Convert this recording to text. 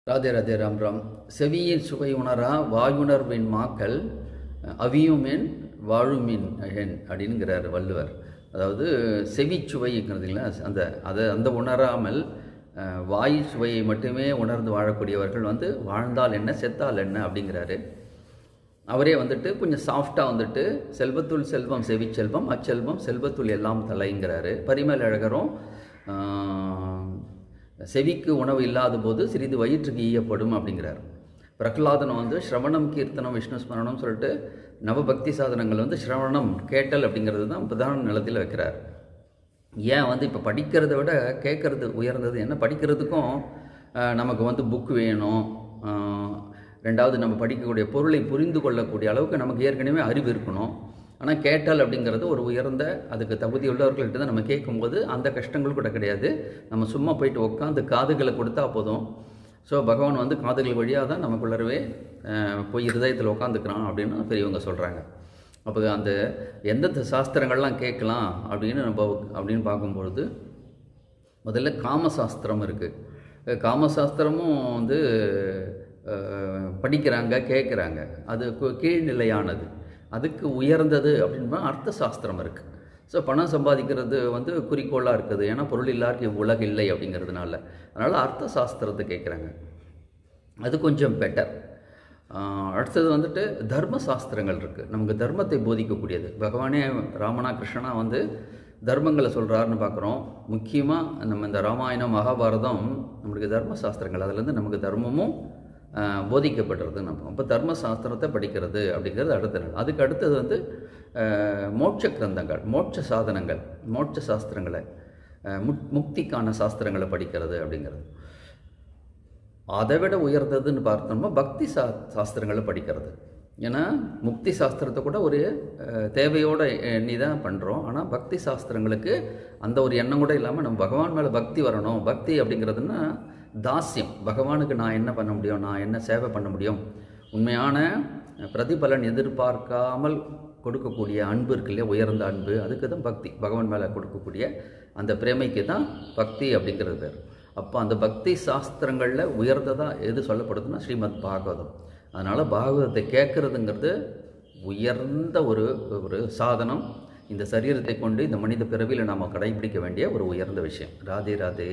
ராதே ராதே ராம் ராம். செவியின் சுவை உணரா வாயுணர்வின் மாக்கள் அவியுமென் வாழுமின் என் அப்படின்கிறார் வள்ளுவர். அதாவது செவிச்சுவைங்கிறதுங்களா, அந்த உணராமல் வாயு சுவையை மட்டுமே உணர்ந்து வாழக்கூடியவர்கள் வாழ்ந்தால் என்ன செத்தால் என்ன அப்படிங்கிறாரு. அவரே கொஞ்சம் சாஃப்டாக செல்வத்துள் செல்வம் செவிச்செல்வம் அச்செல்வம் செல்வத்துள் எல்லாம் தலைங்கிறாரு. பரிமேல் அழகரும் செவிக்கு உணவு இல்லாத போது சிறிது வயிற்றுக்கு ஈயப்படும் அப்படிங்கிறார். பிரகலாதன் ஸ்ரவணம் கீர்த்தனம் விஷ்ணு ஸ்மரணம் சொல்லிட்டு நவபக்தி சாதனங்கள் ஸ்ரவணம் கேட்டல் அப்படிங்கிறது தான் பிரதான நிலத்தில் வைக்கிறார். ஏன் இப்போ படிக்கிறத விட கேட்கறது உயர்ந்தது என்ன? படிக்கிறதுக்கும் நமக்கு புக் வேணும். ரெண்டாவது நம்ம படிக்கக்கூடிய பொருளை புரிந்து கொள்ளக்கூடிய அளவுக்கு நமக்கு ஏற்கனவே அறிவு இருக்கணும். ஆனால் கேட்டல் அப்படிங்கிறது ஒரு உயர்ந்த அதுக்கு தகுதி உள்ளவர்கள்ட்ட தான் நம்ம கேட்கும்போது அந்த கஷ்டங்கள் கூட கிடையாது. நம்ம சும்மா போயிட்டு உட்காந்து காதுகளை கொடுத்தா போதும். ஸோ பகவான் காதுகள் வழியாக தான் நமக்குள்ளரவே போய் இருதயத்தில் உட்காந்துக்கிறான் அப்படின்னு பெரியவங்க சொல்கிறாங்க. அப்போ அந்த எந்தெந்த சாஸ்திரங்கள்லாம் கேட்கலாம் அப்படின்னு பார்க்கும்பொழுது முதல்ல காமசாஸ்திரம் இருக்குது. காமசாஸ்திரமும் படிக்கிறாங்க, கேட்குறாங்க. அது கீழ்நிலையானது. அதுக்கு உயர்ந்தது அப்படின்னா அர்த்த சாஸ்திரம் இருக்குது. ஸோ பணம் சம்பாதிக்கிறது குறிக்கோளாக இருக்குது. ஏன்னா பொருள் இல்லாருக்கு உலக இல்லை அப்படிங்கிறதுனால. அதனால் அர்த்த சாஸ்திரத்தை கேட்குறாங்க. அது கொஞ்சம் பெட்டர். அடுத்தது தர்ம சாஸ்திரங்கள் இருக்குது. நமக்கு தர்மத்தை போதிக்கக்கூடியது. பகவானே ராமனா கிருஷ்ணனா தர்மங்களை சொல்கிறாருன்னு பார்க்குறோம். முக்கியமாக நம்ம இந்த ராமாயணம் மகாபாரதம் நம்மளுக்கு தர்ம சாஸ்திரங்கள். அதுலேருந்து நமக்கு தர்மமும் போதிக்கப்படுறது. நம்ம அப்போ தர்ம சாஸ்திரத்தை படிக்கிறது அப்படிங்கிறது அடுத்த நாள். அதுக்கு அடுத்தது மோட்ச கிரந்தங்கள், மோட்ச சாதனங்கள், மோட்ச சாஸ்திரங்களை முக்திக்கான சாஸ்திரங்களை படிக்கிறது அப்படிங்கிறது. அதை விட உயர்ந்ததுன்னு பார்த்தோம்னா பக்தி சாஸ்திரங்களை படிக்கிறது. ஏன்னா முக்தி சாஸ்திரத்தை கூட ஒரு தேவையோடு எண்ணி தான் பண்ணுறோம். ஆனால் பக்தி சாஸ்திரங்களுக்கு அந்த ஒரு எண்ணம் கூட இல்லாமல் நம்ம பகவான் மேலே பக்தி வரணும். பக்தி அப்படிங்கிறதுனா தாஸ்யம். பகவானுக்கு நான் என்ன பண்ண முடியும், நான் என்ன சேவை பண்ண முடியும், உண்மையான பிரதிபலன் எதிர்பார்க்காமல் கொடுக்கக்கூடிய அன்பு இருக்கு இல்லையா, உயர்ந்த அன்பு. அதுக்கு தான் பக்தி. பகவான் மேலே கொடுக்கக்கூடிய அந்த பிரேமைக்கு தான் பக்தி அப்படிங்கிறது பேர். அப்போ அந்த பக்தி சாஸ்திரங்களில் உயர்ந்ததாக எது சொல்லப்படுதுன்னா ஸ்ரீமத் பாகவதம். அதனால் பாகவதத்தை கேட்குறதுங்கிறது உயர்ந்த ஒரு சாதனம். இந்த சரீரத்தை கொண்டு இந்த மனித பிறவியில் நாம் கடைபிடிக்க வேண்டிய ஒரு உயர்ந்த விஷயம். ராதே ராதே.